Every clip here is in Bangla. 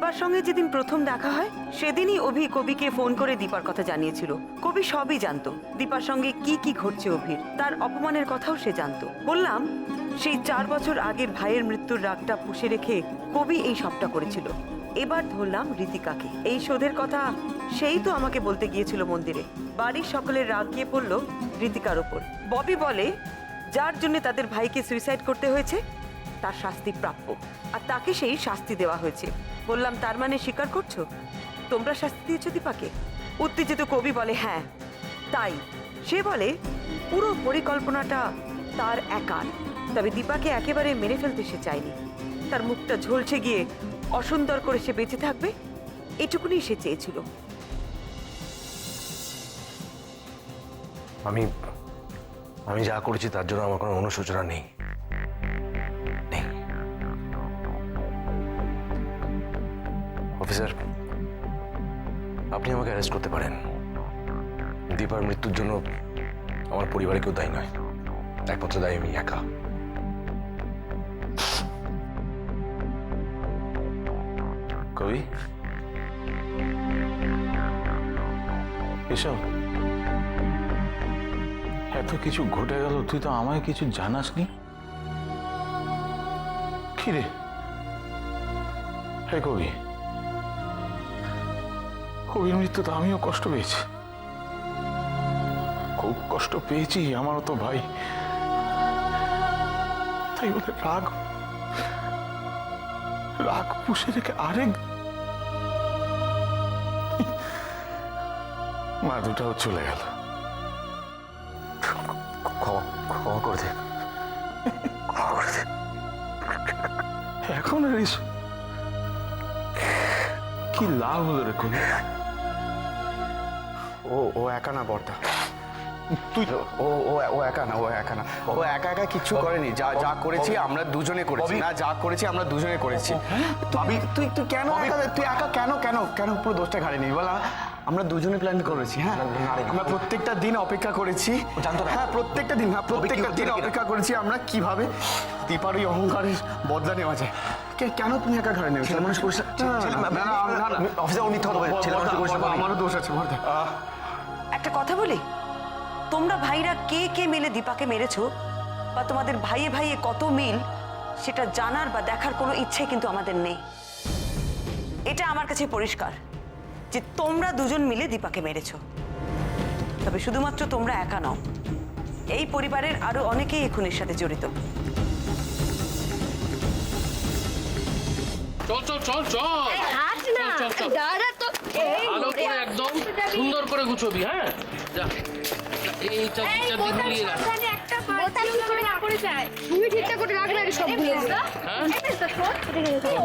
দীপার সঙ্গে যেদিন প্রথম দেখা হয় সেদিনই অভি কবিকে ফোন করে দীপার কথা জানিয়েছিল। কবি সবই জানতো, দীপার সঙ্গে কি কি ঘটছে অভির, তার অপমানের কথাও সে জানতো। বললাম সেই 4 বছর আগের ভাইয়ের মৃত্যুর রাগটা পুষে রেখে কবি এই সবটা করেছিল। এবার ধরলাম ঋতিকাকে। এই শোধের কথা সেই তো আমাকে বলতে গিয়েছিল মন্দিরে। বাড়ির সকলের রাগ গিয়ে পড়লো ঋতিকার ওপর। ববি বলে যার জন্য তাদের ভাইকে সুইসাইড করতে হয়েছে তার শাস্তি প্রাপ্য, আর তাকে সেই শাস্তি দেওয়া হয়েছে। বললাম তার মানে স্বীকার করছো তোমরা শাস্তি দিয়েছো দীপাকে? উত্তেজিত কবি বলে হ্যাঁ তাই। সে বলে পুরো পরিকল্পনাটা তার একার, তবে দীপাকে একেবারে মেরে ফেলতে সে চায়নি। তার মুখটা ঝলসে গিয়ে অসুন্দর করে সে বেঁচে থাকবে এটুকুনি সে চেয়েছিল। আমি যা করেছি তার জন্য আমার কোনো অনুশোচনা নেই। অফিসার, আপনি আমাকে অ্যারেস্ট করতে পারেন। দীপার মৃত্যুর জন্য আমার পরিবারে কেউ দায়ী নয়, একমাত্র দায়ী আমি একা। কবি, এসব এত কিছু ঘটে গেল, তুই তো আমায় কিছু জানাসনি। কি রে? হে কবি, কবির মৃত্যুতে আমিও কষ্ট পেয়েছি, খুব কষ্ট পেয়েছি। আমারও তো ভাই, তাই বলে রাগ পুষে রেখে আরেক মা দুটাও চলে গেল। ক্ষমা করে দে, ক্ষমা করে দে। এখন আর এসব কি লাভ হলো রে কবি? ও একা না বর্দা, তুই ও একা না, ও একা কিচ্ছু করেনি। যা করেছি আমরা দুজনে করেছি, না যা করেছি আমরা দুজনে করেছি। তুই কেন তুই একা কেন পুরো দোষটা ঘাড়ে নিবি বল? আমরা দুজনে প্ল্যান করেছি। হ্যাঁ, আমরা প্রত্যেকটা দিন অপেক্ষা করেছি। হ্যাঁ, প্রত্যেকটা দিন অপেক্ষা করেছি আমরা কিভাবে দীপার ওই অহংকারের বদলা নেওয়া যায়। কেন তুমি একা ঘাড়ে নেবে? ছেলে মানুষ করিস আমারও দোষ আছে বর্দা। একটা কথা বলি, তোমরা ভাইরা কে কে মিলে দীপাকে মেরেছো বা তোমাদের ভাইয়ে ভাইয়ে কত মিল সেটা জানার বা দেখার কোনো ইচ্ছে কিন্তু আমাদের নেই। এটা আমার কাছে পরিষ্কার যে তোমরা দুজন মিলে দীপাকে মেরেছো। তবে শুধুমাত্র তোমরা একা নও, এই পরিবারের আরো অনেকেই এই খুনের সাথে জড়িত। চল চল চল চল ভালো করে একদম সুন্দর করে গুছবি। হ্যাঁ, যা এই চাবিটা দিয়ে রাখ। তুমি ঠিকঠাক করে রাখবে না সবগুলো।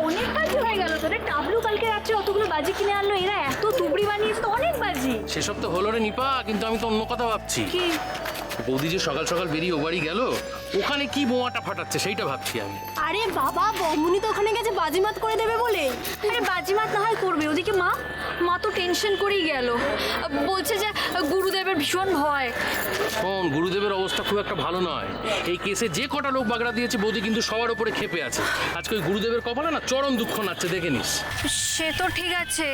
অনেক বাজি হয়ে গেল তোদের। টাবলু কালকে রাত্রে অতগুলো বাজি কিনে আনলো, এরা এত তুবড়ি বানিয়েছে তো অনেক বাজি। সেসব তো হলো রে নিপা, কিন্তু আমি তো অন্য কথা ভাবছি। কি? বৌদি যে সকাল সকাল বেরিয়ে ও বাড়ি গেল, ওখানে কি বোমাটা ফাটাচ্ছে সেইটা ভাবছি আমি। আরে বাবা, বমুনি তো ওখানে গেছে বাজিমাত করে দেবে বলে। আরে বাজিমাত না হয় করবে, ওদিকে মা তো টেনশন করেই গেল, বলছে যে গুরুদেবের ভীষণ ভয়। শোন, গুরুদেবের অবস্থা খুব একটা ভালো নয়। এই কেসে যে কটা লোক বাগড়া দিয়েছে বৌদি কিন্তু সবার উপরে ক্ষেপে আছে। আজকে ওই গুরুদেবের কপালে না চরম দুঃখ নাচ্ছে, দেখে নিস। সে তো ঠিক আছে,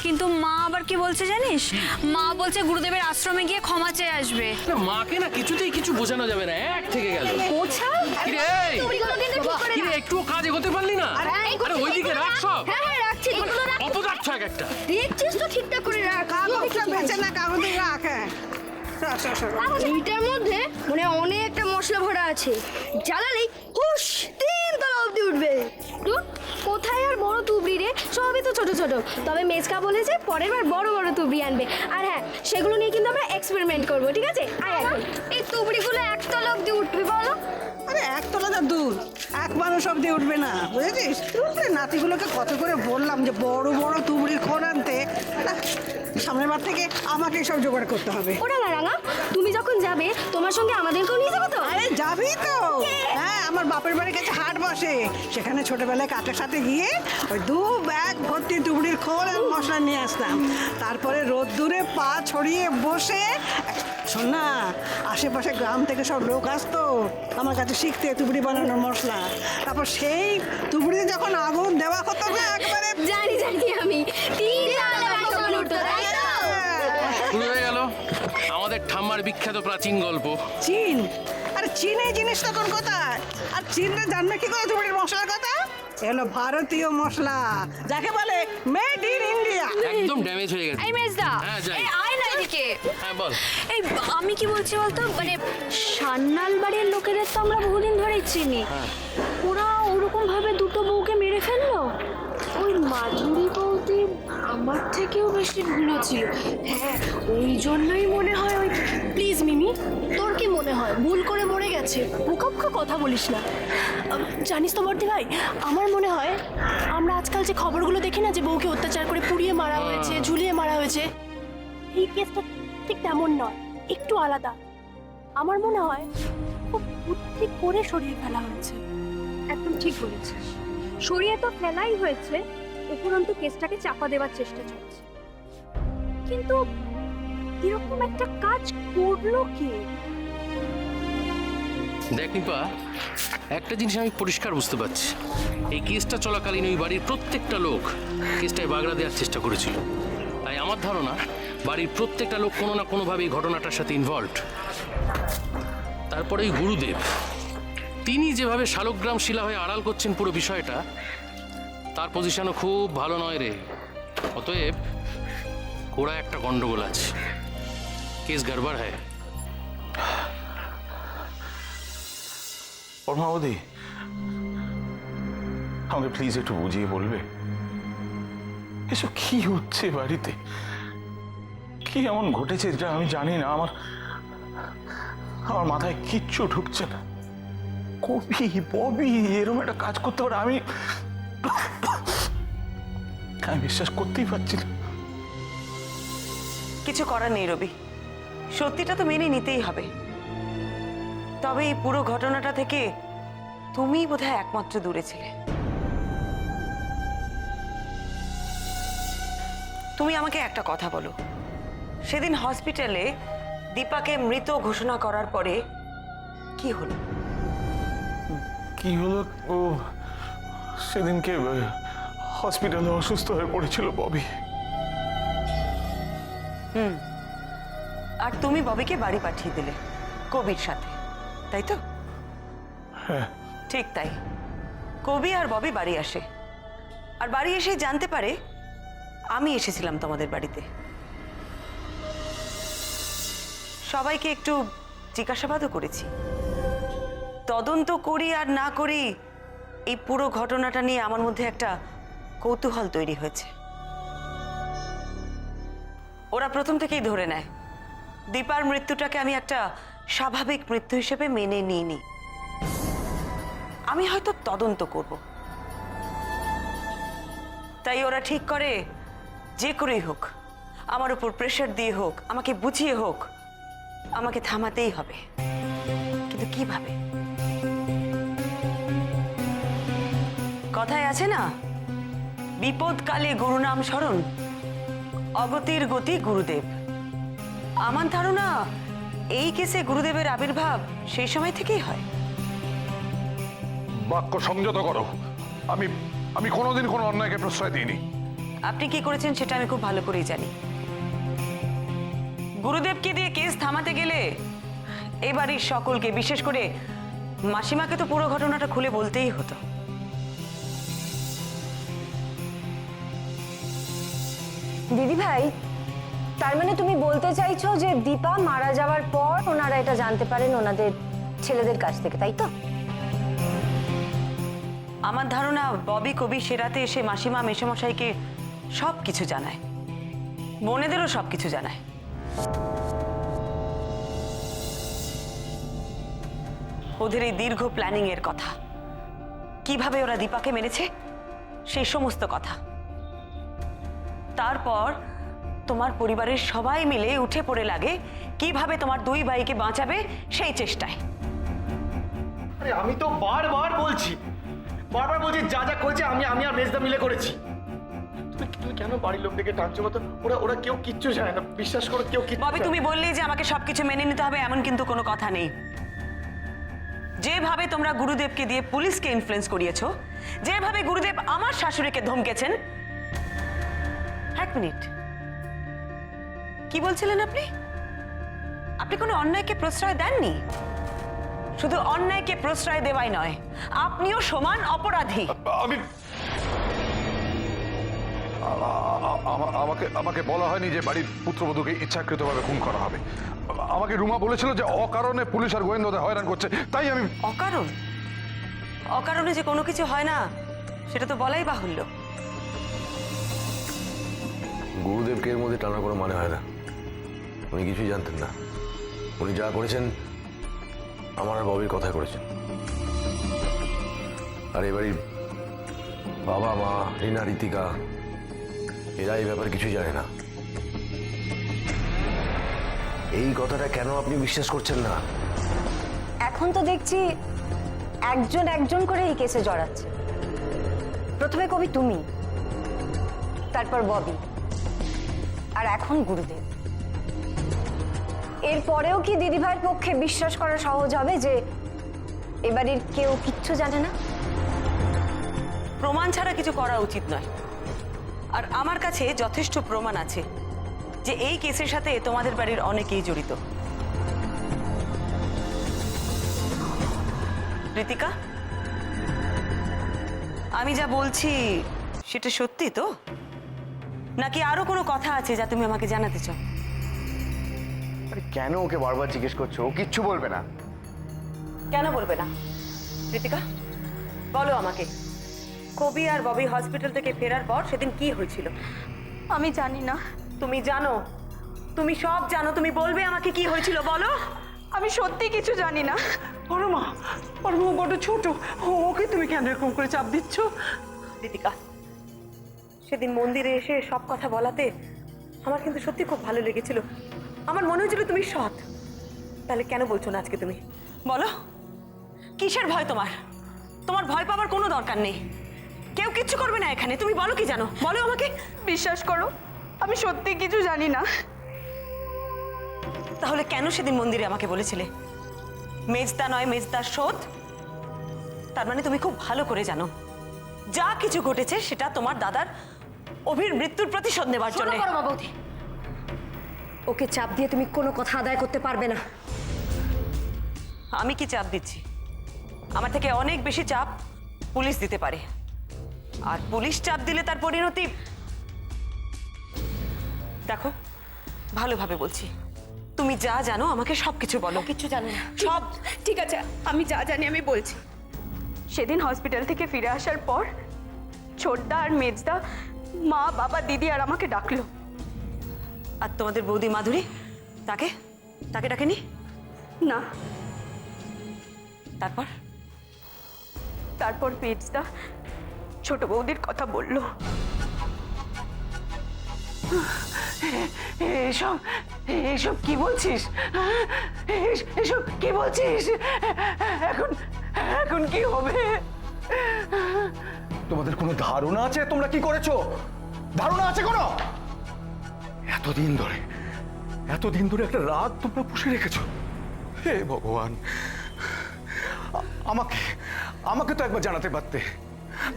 কিন্তু মা আবার কি বলছে জানিস? মা বলছে গুরুদেবের আশ্রমে গিয়ে ক্ষমা চেয়ে আসবে। না, মাকে না কিছুতেই কিছু বোঝানো যাবে না, এক থেকে গেল। কিরে একটুও কাজ এগোতে পারলি না? আরে ওইদিকে রাখ সব। হ্যাঁ রাখছি, অত যাচ্ছে এক একটা। দেখছিস তো ঠিকঠাক করে রাখ। এইটার মধ্যে মানে অনেকটা মশলা ভরা আছে, জ্বালালেই হুশ 3 তলা অবধি উঠবে। কোথায় আর বড় তুবড়ি রে, সবই তো ছোট ছোট। তবে মেজকা বলেছে পরের বার বড় বড় তুবড়ি আনবে। আর হ্যাঁ, সেগুলো নিয়ে কিন্তু আমরা এক্সপেরিমেন্ট করবো, ঠিক আছে? আয় এখন এই তুবড়িগুলো 1 তলা অবধি উঠবে বলো? আরে 1 তলা তো দূর, 1 মানুষ অব্দি উঠবে না, বুঝেছিস? নাতিগুলোকে কত করে বললাম যে বড় বড় তুবড়ির খোল আনতে। সামনের বার থেকে আমাকে সব জোগাড় করতে হবে। ওরা রাঙা, তুমি যখন যাবে তোমার সঙ্গে আমাদেরকেও নিয়ে যাবো তো? এই যাবি তো? হ্যাঁ, আমার বাপের বাড়ির কাছে হাট বসে, সেখানে ছোটবেলায় কাকের সাথে গিয়ে ওই 2 ব্যাগ ভর্তি তুবড়ির খোল আর মশলা নিয়ে আসতাম। তারপরে রোদ্দুরে পা ছড়িয়ে বসে, শোন না, আশেপাশে গ্রাম থেকে সব লোক আসতো আমার কাছে শিখতে তুবড়ি বানানোর মশলা। তারপর সেই তুবড়িতে যখন আগুন দেওয়া হতো না একবারে জানি আমি 3 তালে বাসন উঠতো, তাই তো? শুরু হয়ে গেল আমাদের ঠাম্মার বিখ্যাত প্রাচীন গল্প। চীন, আরে চীনে জিনিস তখন কোথায়? আর চীনরা জানবে কি করে তুবড়ির মশলার কথা? এলো ভারতীয় মশলা, যাকে বলে মেড ইন ইন্ডিয়া। একদম ড্যামেজ হয়ে গেছে। এই মেজদা, হ্যাঁ, যাই। এই আয় না এদিকে। হ্যাঁ বল। এই আমি কি বলছি বলতো, মানে সান্নাল বাড়ির লোকেদের তো আমরা বহুদিন ধরেই চিনি। ওরা ওরকম ভাবে দুটো বউকে মেরে ফেললো? ওই মাধুরী বৌদি আমার থেকেও বেশি ভুলো ছিল। হ্যাঁ, ওই জন্যই মনে হয় ওই। প্লিজ মিমি, তোর কি মনে হয় ভুল করে মরে গেছে? মুখামুখি কথা বলিস না। জানিস তো বর্দি ভাই, আমার মনে হয় আমরা আজকাল যে খবরগুলো দেখি না, যে বউকে অত্যাচার করে পুড়িয়ে মারা হয়েছে, ঝুলিয়ে মারা হয়েছে, এই কেসটা ঠিক তেমন নয়, একটু আলাদা। আমার মনে হয় খুব বুদ্ধি করে সরিয়ে ফেলা হয়েছে। একদম ঠিক বলেছিস, সরিয়ে তো ফেলাই হয়েছে, উপরন্তু কেসটাকে চাপা দেওয়ার চেষ্টা চলছে। কিন্তু এরকম একটা কাজ করলো কে? দেখ নিপা, একটা জিনিস আমি পরিষ্কার বুঝতে পারছি, এই কেসটা চলাকালীন ওই বাড়ির প্রত্যেকটা লোক কেসটায় বাগড়া দেওয়ার চেষ্টা করেছিল। তাই আমার ধারণা বাড়ির প্রত্যেকটা লোক কোনো না কোনোভাবে এই ঘটনাটার সাথে ইনভলভড। তারপরে ওই গুরুদেব, তিনি যেভাবে শালগ্রাম শিলা হয়ে আড়াল করছেন পুরো বিষয়টা, তার পজিশনও খুব ভালো নয় রে। অতএব ওরা একটা গন্ডগোল আছে, কেস গড়বড় হয়। পরমাবতী, আমাকে প্লিজ একটু বুঝিয়ে বলবে এসব কি হচ্ছে বাড়িতে? কি এমন ঘটেছে যা আমি জানি না? আমার মাথায় কিচ্ছু ঢুকছে না। কবি ববি এরকম একটা কাজ করতে পারে? আমি বিশ্বাস করতেই পারছি না। কিছু করার নেই রবি, সত্যিটা তো মেনে নিতেই হবে। তবে এই পুরো ঘটনাটা থেকে তুমিই বোধহয় একমাত্র দূরে ছিলে। তুমি আমাকে একটা কথা বলো, সেদিন হসপিটালে দীপাকে মৃত ঘোষণা করার পরে কি হলো? কি হলো? ও সেদিনকে হসপিটালে অসুস্থ হয়ে পড়েছিল ববি। আর তুমি ববিকে বাড়ি পাঠিয়ে দিলে কবির সাথে, তাই তো? হ্যাঁ, ঠিক তাই। কবি আর ববি বাড়ি আসে, আর বাড়ি এসে জানতে পারে আমি এসেছিলাম তোমাদের বাড়িতে। সবাইকে একটু জিজ্ঞাসাবাদও করেছি। তদন্ত করি আর না করি, এই পুরো ঘটনাটা নিয়ে আমার মধ্যে একটা কৌতূহল তৈরি হয়েছে। ওরা প্রথম থেকেই ধরে নেয় দীপার মৃত্যুটাকে আমি একটা স্বাভাবিক মৃত্যু হিসেবে মেনে নিইনি। আমি হয়তো তদন্ত করব, তাই ওরা ঠিক করে যে করেই হোক, আমার উপর প্রেশার দিয়ে হোক, আমাকে বুঝিয়ে হোক, আমাকে থামাতেই হবে। কিন্তু কিভাবে? কথায় আছে না, বিপদকালে গুরু নাম স্মরণ, অগতির গতি গুরুদেব। আমার ধারণা এই কেসে গুরুদেবের আবির্ভাব সেই সময় থেকেই হয়। বাক্য সংযত করো। আমি কোনোদিন কোনো অন্যায়কে প্রশ্রয় দিইনি। আপনি কি করেছেন সেটা আমি খুব ভালো করেই জানি। গুরুদেবকে দিয়ে কেস থামাতে গেলে এবাড়ির সকলকে, বিশেষ করে মাসিমাকে তো পুরো ঘটনাটা খুলে বলতেই হতো। দিদি ভাই, তার মানে তুমি বলতে চাইছো যে দীপা মারা যাওয়ার পর ওনারা এটা জানতে পারেন ওনাদের ছেলেদের কাছ থেকে, তাই তো? আমার ধারণা ববি কবি সেরাতে এসে মাসিমা মেসোমশাইকে সব কিছু জানায়, বোনেদেরও সব কিছু জানায়। ওদের এই দীর্ঘ প্ল্যানিং এর কথা, কিভাবে ওরা দীপাকে মেরেছে সেই সমস্ত কথা। তারপর তোমার পরিবারের সবাই মিলে উঠে পড়ে লাগে কিভাবে তোমার দুই ভাইকে বাঁচাবে সেই চেষ্টায়। আরে আমি তো বারবার বলছি যা যা করেছি আমি আর মেজদা মিলে করেছি। তুমি কেন বাড়ির লোকদেরকে টানছো মতো? ওরা কেউ কিচ্ছু জানে না, বিশ্বাস করো কেউ কিচ্ছু। ববি, তুমি বললে যে আমাকে সবকিছু মেনে নিতে হবে, এমন কিন্তু কোনো কথা নেই। যেভাবে তোমরা গুরুদেবকে দিয়ে পুলিশকে ইনফ্লুয়েন্স করিয়েছো, যেভাবে গুরুদেব আমার শাশুড়িকে ধমকেছেন। এক মিনিট, কি বলছিলেন আপনি? আপনি কোনো অন্যায়কে প্রশ্রয় দেননি। শুধু অন্যায়কে প্রশ্রয় দেওয়াই নয়, আপনিও সমান অপরাধী। আমি আমাকে আমাকে বলা হয়নি যে বাড়ির পুত্রবধূকে ইচ্ছাকৃতভাবে খুন করা হবে। আমাকে রুমা বলেছিল যে অকারণে পুলিশ আর গোয়েন্দাদের হয়রান করছে, তাই আমি। অকারণ? অকারণে যে কোনো কিছু হয় না সেটা তো বলাই বাহুল্য। গুরুদেবকে এর মধ্যে টানার কোনো মানে হয় না। উনি কিছুই জানতেন না। উনি যা করেছেন আমার আর ববির কথাই করেছেন। আর এবারই বাবা, মা, রিনা, ঋতিকা এরা এই ব্যাপারে কিছুই জানে না। এই কথাটা কেন আপনি বিশ্বাস করছেন না? এখন তো দেখছি একজন একজন করে এই কেসে জড়াচ্ছে। প্রথমে কবি তুমি, তারপর ববি, আর এখন গুরুদেব। এরপরেও কি দিদিভাইয়ের পক্ষে বিশ্বাস করা সহজ হবে যে এবারের কেউ কিচ্ছু জানে না? প্রমাণ ছাড়া কিছু করা উচিত নয়। আর আমার কাছে যথেষ্ট প্রমাণ আছে যে এই কেসের সাথে তোমাদের বাড়ির অনেকেই জড়িত। ঋতিকা, আমি যা বলছি সেটা সত্যি তো, নাকি আরো কোনো কথা আছে যা তুমি আমাকে জানাতে চাও? আরে কেন ওকে বারবার জিজ্ঞেস করছো? ও কিচ্ছু বলবে না। কেন বলবে না? ঋতিকা, বলো আমাকে, কবি আর ববি হসপিটাল থেকে ফেরার পর সেদিন কি হয়েছিল? আমি জানি না। তুমি জানো, তুমি সব জানো, তুমি বলবে আমাকে কি হয়েছিল, বলো। আমি সত্যি কিছু জানি না। পরমা, পরমা বড় ছোট, ওকে তুমি কেন এরকম করে চাপ দিচ্ছ? ঋতিকা, সেদিন মন্দিরে এসে সব কথা বলাতে আমার কিন্তু সত্যি খুব ভালো লেগেছিল। আমার মনে হয়েছিল তুমি সৎ। তাহলে কেন বলছো না আজকে তুমি? বলো, কিসের ভয় তোমার? তোমার ভয় পাওয়ার কোনো দরকার নেই। কেউ কিচ্ছু করবে না এখানে। তুমি বলো কি জানো, বলো আমাকে। বিশ্বাস করো, আমি সত্যি কিছু জানি না। তাহলে কেন সেদিন মন্দিরে আমাকে বলেছিলে মেজদা নয় মেজদার শোধ? তার মানে তুমি খুব ভালো করে জানো যা কিছু ঘটেছে সেটা তোমার দাদার অভির মৃত্যুর প্রতিশোধ নেবার জন্য। বৌদি, ওকে চাপ দিয়ে তুমি কোনো কথা আদায় করতে পারবে না। আমি কি চাপ দিচ্ছি? আমার থেকে অনেক বেশি চাপ পুলিশ দিতে পারে। আর পুলিশ চাপ দিলে তার পরিণতি দেখো। ভালোভাবে বলছি, তুমি যা জানো আমাকে সবকিছু বলো। কিছু জানো না সব। ঠিক আছে, আমি যা জানি আমি বলছি। সেদিন হসপিটাল থেকে ফিরে আসার পর ছোটদা আর মেজদা মা, বাবা, দিদি আর আমাকে ডাকলো। আর তোমাদের বৌদি মাধুরী তাকে তাকে ডাকেনি? না। তারপর তারপর মেজদা ছোট বৌদির কথা বলল। এসব এসব কি বলছিস? এসব কি বলছিস? এখন এখন কি হবে? তোমাদের কোনো ধারণা আছে তোমরা কি করেছো? ধারণা আছে কোনো? এতদিন ধরে একটা রাগ তোমরা পুষে রেখেছো। হে ভগবান, আমাকে তো একবার জানাতে পারতে।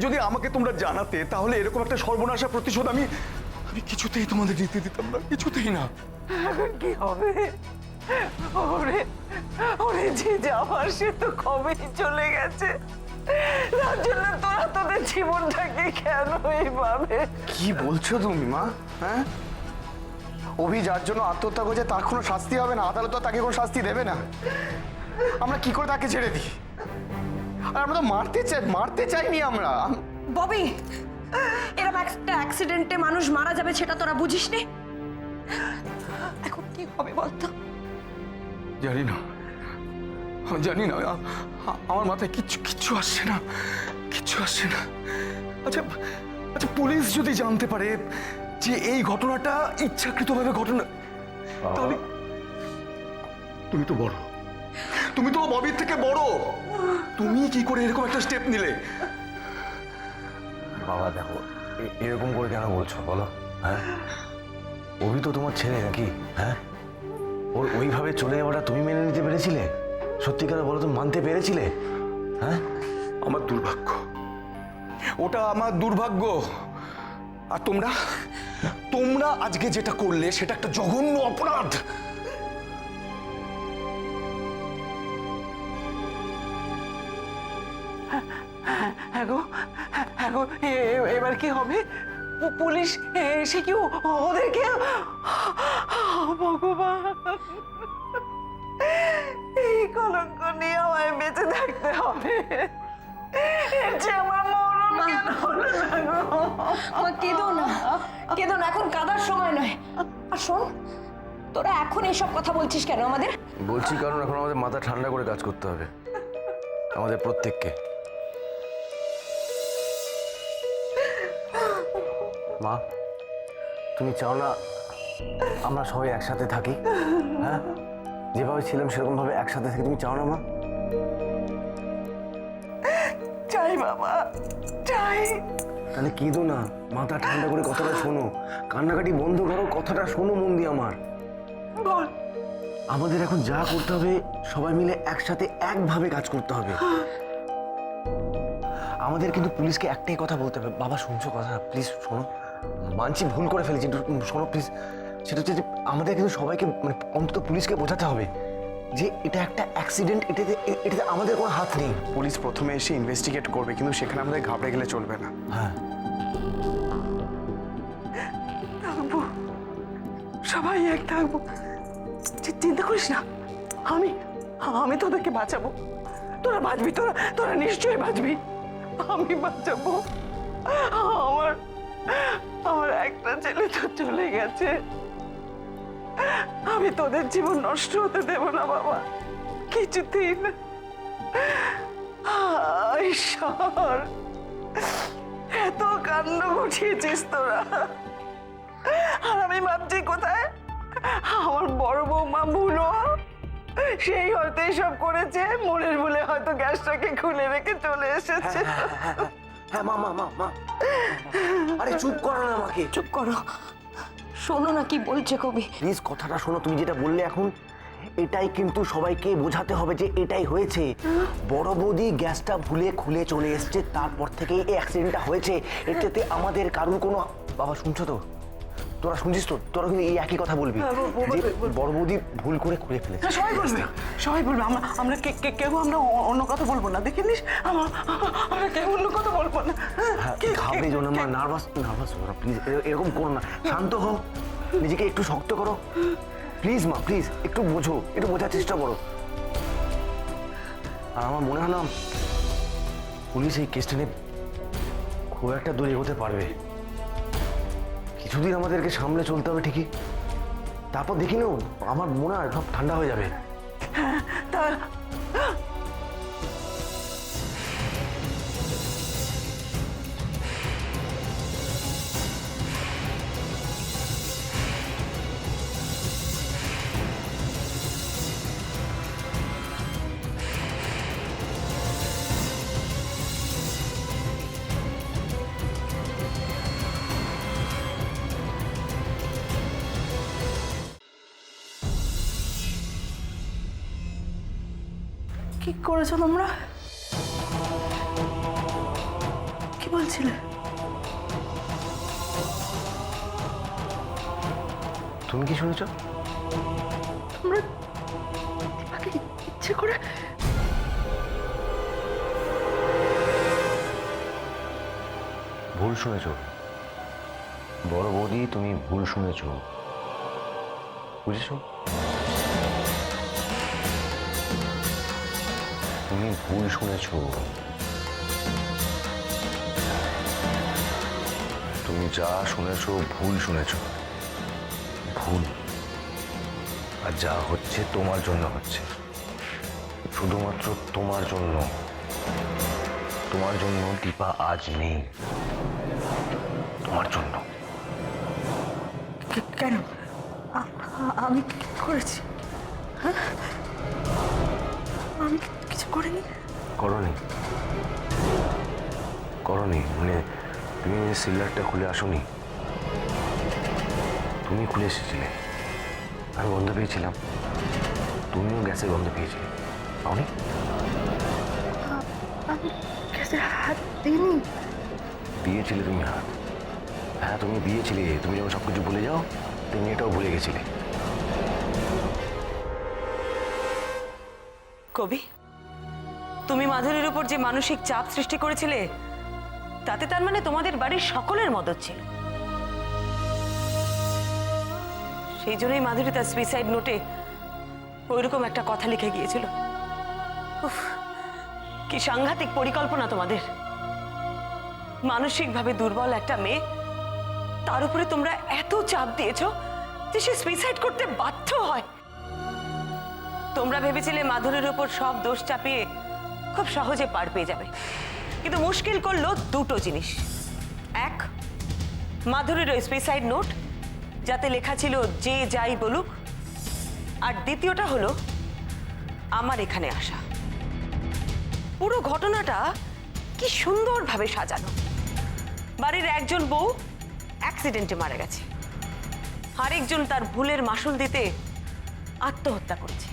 যদি আমাকে তোমরা জানাতে তাহলে এরকম একটা সর্বনাশা প্রতিশোধ আমি কিছুতেই তোমাদের নিতে দিতাম না, কিছুতেই না। এখন কি হবে? ওরে ওরে যে যাওয়ার সে তো কবেই চলে গেছে। তার জন্য তোরা তোদের জীবনটাকে কেন এইভাবে? কি বলছো তুমি মা? হ্যাঁ, অভি যার জন্য আত্মহত্যা করেছে তার কোনো শাস্তি হবে না? আদালত তাকে কোনো শাস্তি দেবে না? আমরা কি করে তাকে ছেড়ে দিই? আর আমরা তো মারতে চাইনি আমরা। ববি, এরকম একটা অ্যাক্সিডেন্টে মানুষ মারা যাবে সেটা তোরা বুঝিস নে? এখন কি হবে বলতো? জানি না, আমার মাথায় কিচ্ছু আসছে না, কিচ্ছু আসছে না। আচ্ছা, পুলিশ যদি জানতে পারে যে এই ঘটনাটা ইচ্ছাকৃতভাবে ঘটনা, তাহলে তুমি তো বড়, তুমি তো ববির থেকে বড়, তুমি কি করে এরকম একটা স্টেপ নিলে? বাবা দেখো, এরকম করে কেন বলছো বলো? হ্যাঁ, অভি তো তোমার ছেলে নাকি? হ্যাঁ, ওর ওইভাবে চলে যাওয়াটা তুমি মেনে নিতে পেরেছিলে? সত্যিকার বলো, তুমি মানতে পেরেছিলে? হ্যাঁ, আমার দুর্ভাগ্য, ওটা আমার দুর্ভাগ্য। আর তোমরা তোমরা আজকে যেটা করলে সেটা একটা জঘন্য অপরাধ। হ্যাঁ গো, হ্যাঁ গো, এবার কি হবে? পুলিশ এসে কি ওদেরকে? ভগবান, এই কলঙ্ক নিয়ে আমায় বেঁচে থাকতে হবে। এর চেয়ে আমার মরণ কেন হলো না গো? মা কেঁদো না, কেঁদো না, এখন কাঁদার সময় নয়। আর শোন, তোরা এখন এসব কথা বলছিস কেন আমাদের? বলছি কারণ এখন আমাদের মাথা ঠান্ডা করে কাজ করতে হবে, আমাদের প্রত্যেককে। মা, তুমি চাও না আমরা সবাই একসাথে থাকি? হ্যাঁ, যেভাবে ছিলাম সেরকম ভাবে একসাথে থাকি, তুমি চাও না মা? চাই বাবা, চাই। তাহলে কেঁদো না, মাথা ঠান্ডা করে কথাটা শোনো, কান্নাকাটি বন্ধ করো, কথাটা শোনো মন দিয়ে আমার। বল। আমাদের এখন যা করতে হবে, সবাই মিলে একসাথে একভাবে কাজ করতে হবে। আমাদের কিন্তু পুলিশকে একটাই কথা বলতে হবে। বাবা শুনছো কথা? প্লিজ শোনো, মানছি ভুল করে ফেলেছি, একটু শোনো প্লিজ। সেটা হচ্ছে যে আমাদের কিন্তু সবাইকে মানে অন্তত পুলিশকে বোঝাতে হবে যে এটা একটা অ্যাক্সিডেন্ট, এটাতে আমাদের কোনো হাত নেই। পুলিশ প্রথমে এসে ইনভেস্টিগেট করবে, কিন্তু সেখানে আমাদের ঘাবড়ে গেলে চলবে না। হ্যাঁ, থাকবো, সবাই এক থাকবো, চিন্তা করিস না। আমি আমি তোদেরকে বাঁচাবো। তোরা বাঁচবি, তোরা নিশ্চয়ই বাঁচবি। আমি বাঁচাবো। আমার আমার একটা ছেলে তো চলে গেছে, আমি তোদের জীবন নষ্ট হতে দেব না বাবা, কিছুতেই না। ঈশ্বর, এত কান্ড ঘটিয়েছিস তোরা, আর আমি ভাবছি কোথায় আমার বড় বৌমা ভুলো, সেই হয়তো এসব করেছে, মনের ভুলে হয়তো গ্যাসটাকে খুলে রেখে চলে এসেছে। হ্যাঁ মা, মা মা মা, আরে চুপ করো না, আমাকে চুপ করো, শোনো না কি বলছে কবি। প্লিজ কথাটা শোনো। তুমি যেটা বললে এখন, এটাই কিন্তু সবাইকে বোঝাতে হবে যে এটাই হয়েছে। বড় বৌদি গ্যাসটা ভুলে খুলে চলে এসছে, তারপর থেকেই এই অ্যাক্সিডেন্টটা হয়েছে। এটাতে আমাদের কারুর কোনো... বাবা শুনছো তো? তোরা শুনছিস তো? তোরা কিন্তু এই একই কথা বলবি যে বড় বৌদি ভুল করে খুলে ফেলেছে। সবাই বলবে, সবাই বলবে। আমরা কেউ আমরা অন্য কথা বলবো না, দেখে নিস। আমরা কেউ অন্য কথা বলবো না। হ্যাঁ, ঘাবড়ে যাও না মা, নার্ভাস হো না প্লিজ, এরকম করো না। শান্ত হও, নিজেকে একটু শক্ত করো প্লিজ মা, প্লিজ একটু বোঝো, একটু বোঝার চেষ্টা করো। আর আমার মনে হয় না পুলিশ এই কেসটা নিয়ে খুব একটা দূর এগোতে পারবে। কিছুদিন আমাদেরকে সামলে চলতে হবে ঠিকই, তারপর দেখি না, আমার মনে হয় সব ঠান্ডা হয়ে যাবে। তা কি করেছো তোমরা? কি বলছিলে? তুমি কি শুনেছো? তোমরা দীপাকে ইচ্ছে করে... ভুল শুনেছো বড় বৌদি, তুমি ভুল শুনেছো, বুঝেছো? তুমি ভুল শুনেছো। তুমি যা শুনেছো ভুল শুনেছো, ভুল। আর যা হচ্ছে তোমার জন্য হচ্ছে, শুধুমাত্র তোমার জন্য। তোমার জন্য দীপা আজ নেই, তোমার জন্য। কেন? আমি কি করেছি? আমি কিছু করিনি। করনি করনি মানে তুমি সিলিন্ডারটা খুলে আসোনি, তুমি খুলে এসেছিলে। আমি গন্ধ পেয়েছিলাম, তুমিও গ্যাসের গন্ধ পেয়েছিলে, পাওনি? আমি গ্যাসে হাত দিইনি। দিয়েছিলে তুমি হাত, হ্যাঁ তুমি দিয়েছিলে। তুমি যখন সব কিছু ভুলে যাও তুমি এটাও ভুলে গেছিলে। কবি, তুমি মাধুরীর উপর যে মানসিক চাপ সৃষ্টি করেছিলে তাতে তার মানে তোমাদের বাড়ির সকলের মদত ছিল। সেই জন্যই মাধুরী তার সুইসাইড নোটে ওইরকম একটা কথা লিখে গিয়েছিল। উফ, কি সাংঘাতিক পরিকল্পনা তোমাদের। মানসিকভাবে দুর্বল একটা মেয়ে, তার উপরে তোমরা এত চাপ দিয়েছো যে সে সুইসাইড করতে বাধ্য হয়। তোমরা ভেবেছিলে মাধুরীর উপর সব দোষ চাপিয়ে খুব সহজে পার পেয়ে যাবে, কিন্তু মুশকিল করলো দুটো জিনিস। এক, মাধুরীর ওই সুইসাইড নোট যাতে লেখা ছিল যে যাই বলুক, আর দ্বিতীয়টা হলো আমার এখানে আসা। পুরো ঘটনাটা কি সুন্দরভাবে সাজানো। বাড়ির একজন বউ অ্যাক্সিডেন্টে মারা গেছে, আরেকজন তার ভুলের মাসুল দিতে আত্মহত্যা করেছে।